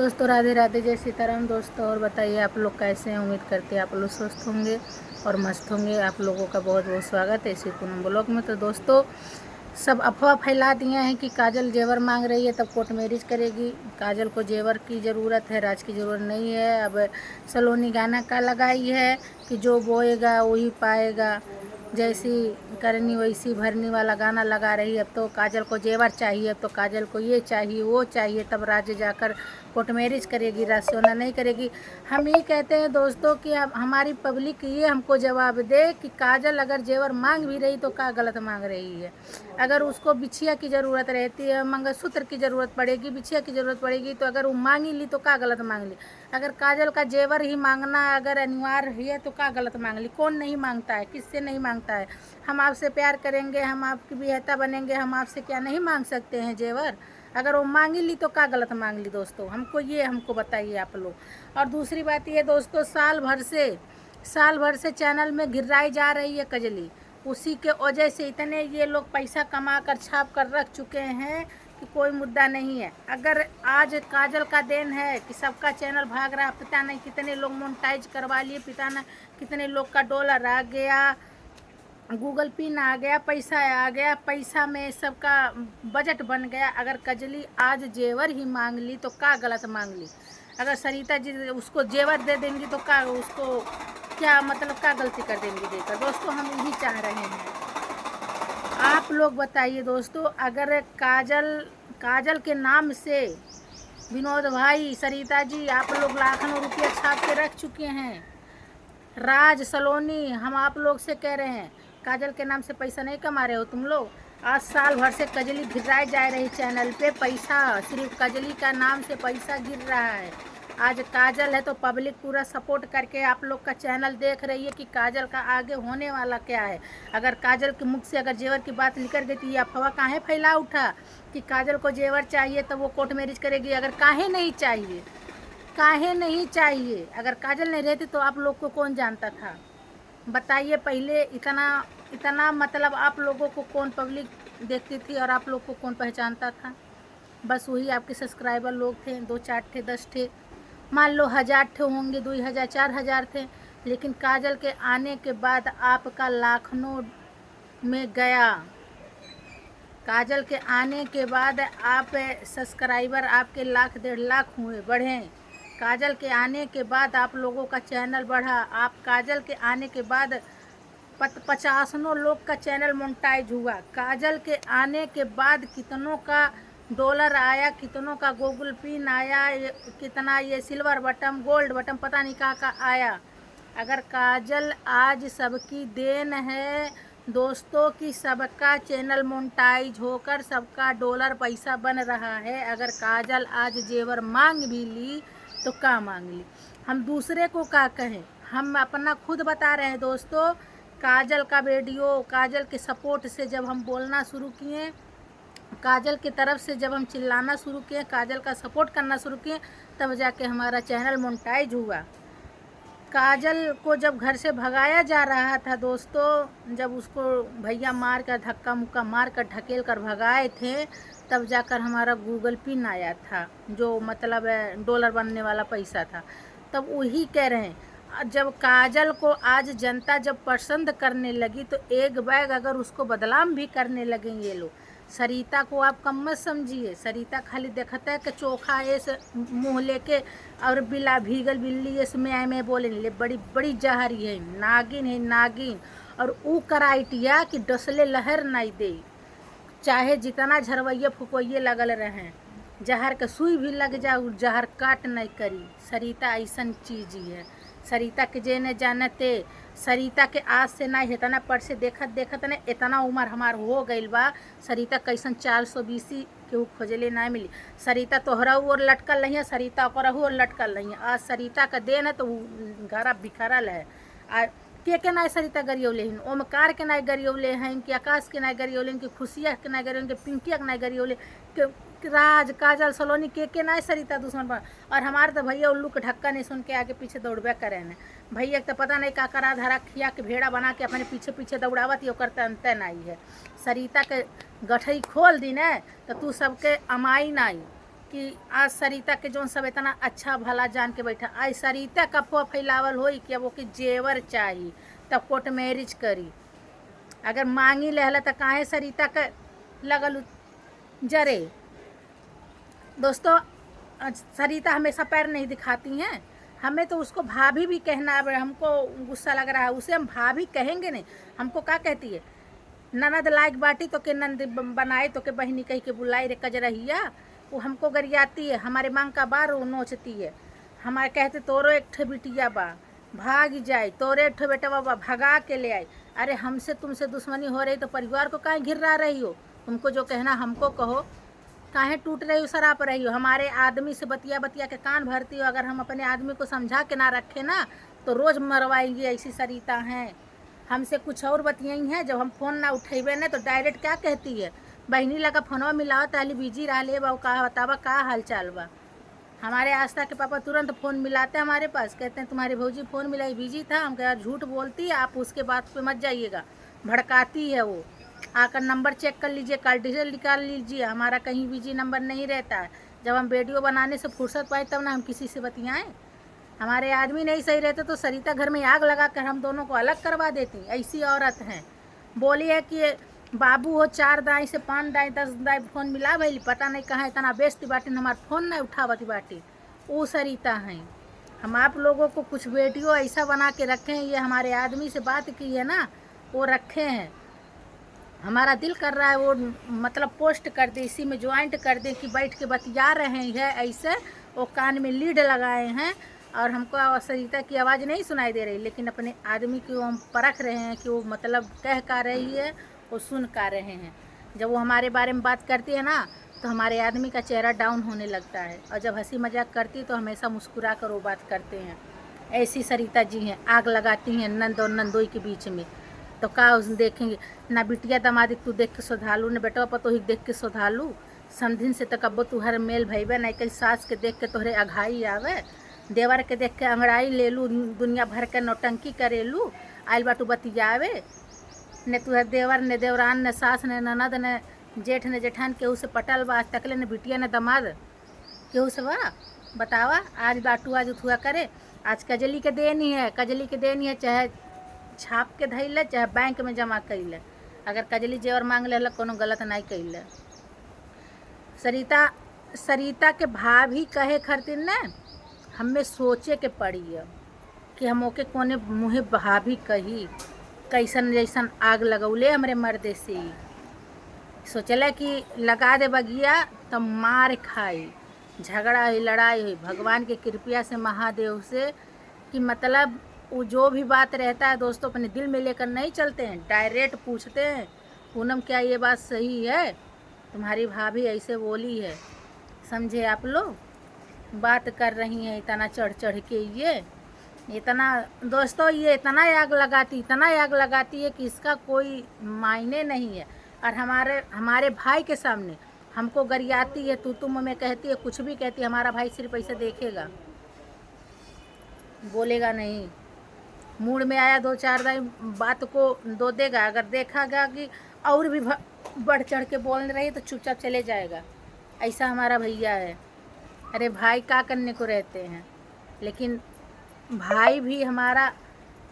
दोस्तों राधे राधे, जय सीताराम दोस्तों। और बताइए आप लोग कैसे हैं। उम्मीद करते हैं आप लोग स्वस्थ होंगे और मस्त होंगे। आप लोगों का बहुत बहुत स्वागत है इसी पूनम ब्लॉग में। तो दोस्तों सब अफवाह फैला दिए हैं कि काजल जेवर मांग रही है तब कोर्ट मैरिज करेगी। काजल को जेवर की ज़रूरत है, राज की ज़रूरत नहीं है। अब सलोनी गाना का लगाई है कि जो बोएगा वही पाएगा, जैसी करनी वैसी भरनी वाला गाना लगा रही है। अब तो काजल को जेवर चाहिए, अब तो काजल को ये चाहिए वो चाहिए, तब राज्य जाकर कोर्ट मैरिज करेगी, राज सोना नहीं करेगी। हम ये कहते हैं दोस्तों कि अब हमारी पब्लिक ये हमको जवाब दे कि काजल अगर जेवर मांग भी रही तो क्या गलत मांग रही है। अगर उसको बिछिया की ज़रूरत रहती है, मंगलसूत्र की ज़रूरत पड़ेगी, बिछिया की ज़रूरत पड़ेगी, तो अगर वो मांगी ली तो क्या गलत मांग ली। अगर काजल का जेवर ही मांगना अगर अनिवार्य है तो क्या गलत मांग ली। कौन नहीं मांगता है, किससे नहीं मांगता है। हम आपसे प्यार करेंगे, हम आपकी विहता बनेंगे, हम आपसे क्या नहीं मांग सकते हैं जेवर। अगर वो मांगी ली तो क्या गलत मांग ली दोस्तों। हमको बताइए आप लोग। और दूसरी बात ये दोस्तों, साल भर से चैनल में गिराई जा रही है कजली। उसी के वजह से इतने ये लोग पैसा कमा कर छाप कर रख चुके हैं कि कोई मुद्दा नहीं है। अगर आज काजल का देन है कि सबका चैनल भाग रहा, पता नहीं कितने लोग मोनेटाइज करवा लिए, पता नहीं कितने लोग का डॉलर आ गया, गूगल पिन आ गया, पैसा आ गया, पैसा में सबका बजट बन गया। अगर कजली आज जेवर ही मांग ली तो क्या गलत मांग ली। अगर सरिता जी उसको जेवर दे देंगी तो क्या उसको क्या मतलब क्या गलती कर देंगी देकर। दोस्तों हम यही चाह रहे हैं, आप लोग बताइए दोस्तों। अगर काजल के नाम से विनोद भाई, सरिता जी, आप लोग लाखों रुपया छाप के रख चुके हैं। राज सलोनी, हम आप लोग से कह रहे हैं, काजल के नाम से पैसा नहीं कमा रहे हो तुम लोग। आज साल भर से कजली गिराई जा रही चैनल पे, पैसा सिर्फ कजली का नाम से पैसा गिर रहा है। आज काजल है तो पब्लिक पूरा सपोर्ट करके आप लोग का चैनल देख रही है कि काजल का आगे होने वाला क्या है। अगर काजल के मुख से अगर जेवर की बात निकल गई तो ये अफवाह काहे फैला उठा कि काजल को जेवर चाहिए तो वो कोर्ट मैरिज करेगी। अगर काहे नहीं चाहिए, काहे नहीं चाहिए। अगर काजल नहीं रहती तो आप लोग को कौन जानता था, बताइए। पहले इतना इतना मतलब आप लोगों को कौन पब्लिक देखती थी और आप लोग को कौन पहचानता था। बस वही आपके सब्सक्राइबर लोग थे, 2 4 थे, 10 थे, मान लो 1000 थे होंगे, 2000 4000 थे। लेकिन काजल के आने के बाद आपका लाखों में गया। काजल के आने के बाद आप सब्सक्राइबर आपके 1 लाख 1.5 लाख हुए, बढ़े। काजल के आने के बाद आप लोगों का चैनल बढ़ा। आप काजल के आने के बाद 50 लोग का चैनल मोनेटाइज हुआ। काजल के आने के बाद कितनों का डॉलर आया, कितनों का गूगल पिन आया, कितना ये सिल्वर बटन, गोल्ड बटन, पता नहीं कहाँ का आया। अगर काजल आज सबकी देन है दोस्तों कि सबका चैनल मोनेटाइज होकर सबका डॉलर पैसा बन रहा है। अगर काजल आज जेवर मांग भी ली तो क्या मांग ली। हम दूसरे को क्या कहें, हम अपना खुद बता रहे हैं दोस्तों। काजल का वीडियो, काजल के सपोर्ट से जब हम बोलना शुरू किए, काजल की तरफ से जब हम चिल्लाना शुरू किए, काजल का सपोर्ट करना शुरू किए, तब जाके हमारा चैनल मोनेटाइज हुआ। काजल को जब घर से भगाया जा रहा था दोस्तों, जब उसको भैया मार कर धक्का मुक्का मार कर ढकेल कर भगाए थे, तब जाकर हमारा गूगल पिन आया था, जो मतलब डॉलर बनने वाला पैसा था। तब वही कह रहे हैं, जब काजल को आज जनता जब पसंद करने लगी तो एक बैग अगर उसको बदनाम भी करने लगे ये लोग। सरिता को आप कम मत समझिए। सरिता खाली देखता है कि चोखा ऐसे मुँह लेके और बिला भीगल बिल्ली इसमें मैं बोले ले, बड़ी बड़ी जहरी है, नागिन है नागिन। और ऊ कराइटिया कि डसले लहर नहीं दे, चाहे जितना झरवैया फुकवैये लगल रहें, जहर के सुई भी लग जाए जहर काट नहीं करी। सरिता ऐसा चीज़ ही है। सरिता के जेने जानते, सरिता के आज से ना इतना पर से देखत देखत ने इतना उम्र हमार हो गई बा। सरिता कैसन 420 केहू खोजले ना मिली। सरिता तोहरा और लटकल नहीं है, सरिता ओकरा और लटकल नहीं है। आज सरिता का देन है तो घरा बिखरल है। आ के नाय सरिता गरियौले हैं, ओमकार के नाय गरियौले हैं, कि आकाश के नाय गरियौले हैं, कि खुशिया के नाय गरियौले, कि पिंकिया के नाय गरियौले, कि राज काजल सलोनी के नाय सरिता दुश्मन बन। और हमारे तो भैया उल्लू के ढक्का नहीं सुन के आगे पीछे दौड़बे करे न। भैया तो पता नहीं का करा धरा खिया के भेड़ा बना के अपने पीछे पीछे दौड़ावत यो करते अंते नहीं है। सरिता के गठई खोल दी न तो तू सबके अमाई नहीं। कि आज सरिता के जौन सब इतना अच्छा भला जान के बैठा, आज सरिता का अफवाह फैलावल होई कि अब ओके जेवर चाहिए तब कोर्ट मैरिज करी। अगर मांगी लहला तो काहे सरिता का लगल जरे। दोस्तों सरिता हमेशा पैर नहीं दिखाती हैं, हमें तो उसको भाभी भी कहना है। हमको गुस्सा लग रहा है, उसे हम भाभी कहेंगे नहीं, हमको क्या कहती है, ननद लायक बाटी तो के नंद बनाए तो के बहनी कही के बुलाई रे कजरहिया। वो हमको गरियाती है, हमारे मांग का बार वो नोचती है। हमारे कहते तोरो एक ठे बिटिया बा भाग जाए, तोरे एक ठे बेटा बा भगा के ले आई। अरे हमसे तुमसे दुश्मनी हो रही तो परिवार को काहे घिरा रही हो? तुमको जो कहना हमको कहो, काहे टूट रही हो, सराप रही हो? हमारे आदमी से बतिया बतिया के कान भरती हो। अगर हम अपने आदमी को समझा के ना रखे ना तो रोज़ मरवाएंगी। ऐसी सरिता हैं, हमसे कुछ और बतियाई हैं। जब हम फ़ोन ना उठेबे ना तो डायरेक्ट क्या कहती है, बहनी लगा फोनवा मिलाओ ताली बिजी रहा ले बाबू, का बतावा का हाल चाल बा। हमारे आस्था के पापा तुरंत फ़ोन मिलाते हैं हमारे पास, कहते हैं तुम्हारी भौजी फ़ोन मिलाई बिजी था। हम कहा झूठ बोलती है, आप उसके बात पे मत जाइएगा, भड़काती है वो। आकर नंबर चेक कर लीजिए, कल डिटेल निकाल लीजिए, हमारा कहीं बिजी नंबर नहीं रहता है। जब हम वीडियो बनाने से फुर्सत पाए तब ना हम किसी से बतियाएँ। हमारे आदमी नहीं सही रहते तो सरिता घर में आग लगा कर हम दोनों को अलग करवा देती। ऐसी औरत हैं। बोली है कि बाबू हो 4 दाई से 5 दाई 10 दाई फ़ोन मिला भैली, पता नहीं कहाँ इतना बेचती बाटी, हमारा फ़ोन नहीं उठावती बाटी। वो सरिता हैं। हम आप लोगों को कुछ वीडियो ऐसा बना के रखे हैं, ये हमारे आदमी से बात की है ना, वो रखे हैं। हमारा दिल कर रहा है वो मतलब पोस्ट कर दे, इसी में ज्वाइंट कर दे कि बैठ के बतिया रहे हैं ऐसे। वो कान में लीड लगाए हैं और हमको सरिता की आवाज़ नहीं सुनाई दे रही, लेकिन अपने आदमी की वो हम परख रहे हैं कि वो मतलब कह का रही है, वो सुन का रहे हैं। जब वो हमारे बारे में बात करती है ना तो हमारे आदमी का चेहरा डाउन होने लगता है, और जब हंसी मजाक करती है तो हमेशा मुस्कुरा कर वो बात करते हैं। ऐसी सरिता जी हैं, आग लगाती हैं नंद और नंदोई के बीच में। तो का देखेंगे ना बिटिया दमादी तू देख के सोधालू, न बेटवा पतोही देख के सोधालू। समधिन से तकब्बो तू हर मेल भैबे, न कल सास के देख के तोहरे अघाई आवे, देवर के देख के अंगड़ाई ले लू, दुनिया भर के नौटंकी करेलू, आइल बाटू बतियावे। ने तुहर देवर ने देवरान ने सास ने ननद ने जेठ ने जेठान केहू से पटल बा आज तकले, ने बिटिया ने दमाद केहू से बा बतावा। आज बाटू आज उठुआ करे, आज कजली के देनी है, कजली के देनी है, चाहे छाप के धैले चाहे बैंक में जमा कैले। अगर कजली जेवर मांग ले कोनो गलत नहीं कैले। सरिता के भाभी कहे खरतीन ने हमें सोचे के पड़ी है कि हम ओके कोने मुँहे भाभी कही, कैसन जैसन आग लगौले हमरे मर्दे से। सोचले कि लगा दे बगिया तो मार खाई, झगड़ा हुई लड़ाई हुई। भगवान के कृपया से महादेव से कि मतलब वो जो भी बात रहता है दोस्तों अपने दिल में लेकर नहीं चलते हैं, डायरेक्ट पूछते हैं पूनम क्या ये बात सही है, तुम्हारी भाभी ऐसे बोली है। समझे आप लोग, बात कर रही हैं इतना चढ़ चढ़ के। ये इतना दोस्तों ये इतना आग लगाती है कि इसका कोई मायने नहीं है। और हमारे भाई के सामने हमको गरियाती है, तू तुम में कहती है, कुछ भी कहती है। हमारा भाई सिर्फ ऐसे देखेगा, बोलेगा नहीं। मूड में आया 2-4 दाई बात को दो देगा, अगर देखागा कि और भी बढ़ चढ़ के बोल रही है तो चुपचाप चले जाएगा। ऐसा हमारा भैया है। अरे भाई क्या करने को रहते हैं, लेकिन भाई भी हमारा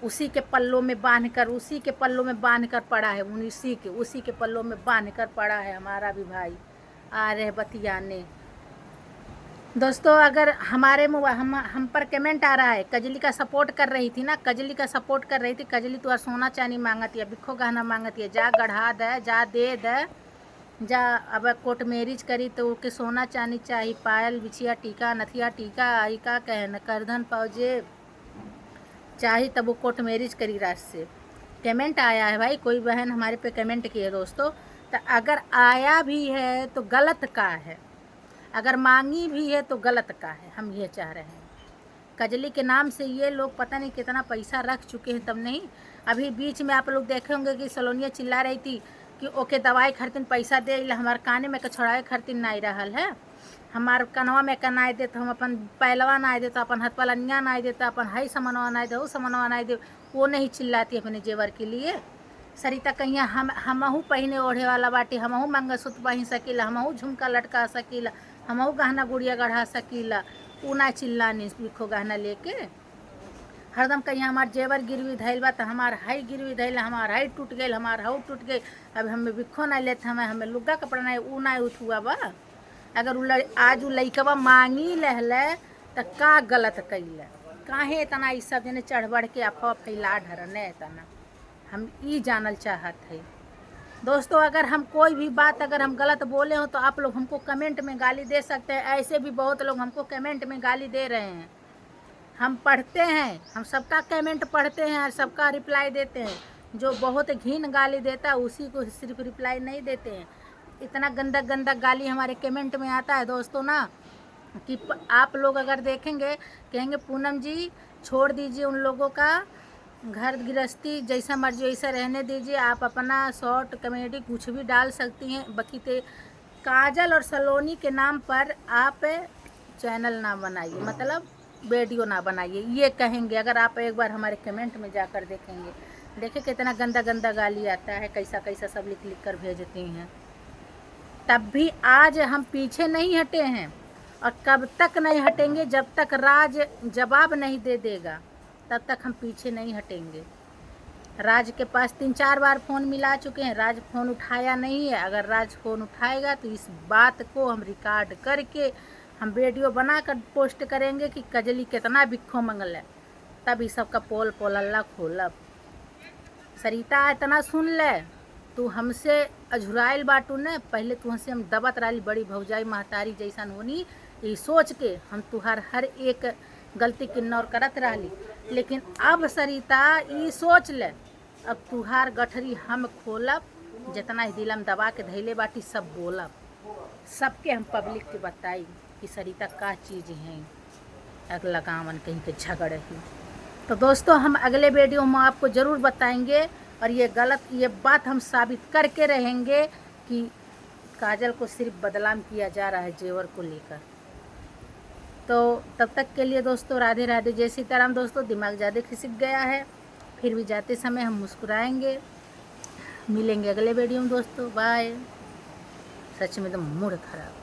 उसी के पल्लों में बांध कर पड़ा है। उसी के पल्लों में बांध कर पड़ा है हमारा भी भाई। आ रहे बतियाने। दोस्तों अगर हमारे हम पर कमेंट आ रहा है, कजली का सपोर्ट कर रही थी ना, कजली तो सोना चांदी मांगती है, बिखो गहना मांगती है। जा गढ़ा दे, जा दे दे, जा। अब कोर्ट मैरिज करी तो के सोना चांदी चाहिए, पायल बिछिया टीका नथिया टीका आई का कहन करधन पाउजे चाहिए, तब वो कोर्ट मैरिज करी। रात से कमेंट आया है भाई, कोई बहन हमारे पे कमेंट की है दोस्तों। तो अगर आया भी है तो गलत का है, अगर मांगी भी है तो गलत का है। हम ये चाह रहे हैं, कजली के नाम से ये लोग पता नहीं कितना पैसा रख चुके हैं। तब नहीं, अभी बीच में आप लोग देखे होंगे कि सलोनिया चिल्ला रही थी कि ओके दवाई खरीदन पैसा दे, हमारे काने में कछड़ाए खरीदन नहीं रहल है, हमार कनवा में कनाए दे तो हम अपन पहलवा ना दे, तो अपन हाथ पलनिया ना दे, तो अपन हई समनवा ना दे, वो समनवा ना दे। वो नहीं चिल्लाती अपने जेवर के लिए। सरिता कहिया हमहू पहने ओढ़े वाला बाटी, हमहू मंगलसूत्र पहन सकीला, हमहू झुमका लटका सकीला, हमहू गहना गुड़िया गढ़ा सकीला, ऊ ना चिल्लानी बिखो गहना लेके। हरदम कहीं हमार जेवर गिरवी धैल बा तो हमार हाई गिरवी धैल, हमार हाई टूट गई, हमार हाउ टूट गई, अब हमें बिखो ना लेते, हमें लुग्गा कपड़ा नहीं, ऊ ना उठुआ बा। अगर आज उ लइकवा मांगी लहले तो का गलत कैले, काहे इतना ई सब जने चढ़ बढ़ के अफवाह फैला ढरने इतना, हम ई जानल चाहत है। दोस्तों अगर हम कोई भी बात अगर हम गलत बोले हो तो आप लोग हमको कमेंट में गाली दे सकते हैं। ऐसे भी बहुत लोग हमको कमेंट में गाली दे रहे हैं, हम पढ़ते हैं, हम सबका कमेंट पढ़ते हैं और सबका रिप्लाई देते हैं। जो बहुत घिन गाली देता है उसी को सिर्फ रिप्लाई नहीं देते हैं। इतना गंदा गंदा गाली हमारे कमेंट में आता है दोस्तों ना, कि आप लोग अगर देखेंगे कहेंगे पूनम जी छोड़ दीजिए उन लोगों का घर गृहस्थी, जैसा मर्जी वैसा रहने दीजिए, आप अपना शॉर्ट कॉमेडी कुछ भी डाल सकती हैं, बकीते काजल और सलोनी के नाम पर आप चैनल ना बनाइए, मतलब वीडियो ना बनाइए, ये कहेंगे। अगर आप एक बार हमारे कमेंट में जाकर देखेंगे, देखिए कितना गंदा गंदा गाली आता है, कैसा कैसा सब लिख लिख कर भेजती हैं। तब भी आज हम पीछे नहीं हटे हैं और कब तक नहीं हटेंगे, जब तक राज जवाब नहीं दे देगा तब तक हम पीछे नहीं हटेंगे। राज के पास 3-4 बार फ़ोन मिला चुके हैं, राज फ़ोन उठाया नहीं है। अगर राज फ़ोन उठाएगा तो इस बात को हम रिकॉर्ड करके हम वीडियो बनाकर पोस्ट करेंगे कि कजली कितना बिखो मंगल है, तब इस सब का पोल पोल अल्लाह खोलब। सरिता इतना सुन ले, तू हमसे अझुराइल बाटू ने, पहले तू हमसे हम दबत रही बड़ी भौजाई महतारी जैसन होनी, ये सोच के हम तुहार हर एक गलती किन्नौर करत रही। लेकिन अब सरिता ये सोच ले, अब तुहार गठरी हम खोलब, जितना ही दिलम दबा के धैले बाटी सब बोलब, सबके हम पब्लिक के बताई कि सरिता का चीज़ है, अगला गाँवन कहीं के झगड़ ही। तो दोस्तों हम अगले वीडियो में आपको ज़रूर बताएंगे और ये बात हम साबित करके रहेंगे कि काजल को सिर्फ बदनाम किया जा रहा है जेवर को लेकर। तो तब तक के लिए दोस्तों राधे राधे, जय सीताराम। दोस्तों दिमाग ज़्यादा खिसक गया है, फिर भी जाते समय हम मुस्कुराएंगे। मिलेंगे अगले वीडियो में दोस्तों, बाय। सच में तो मूड खराब।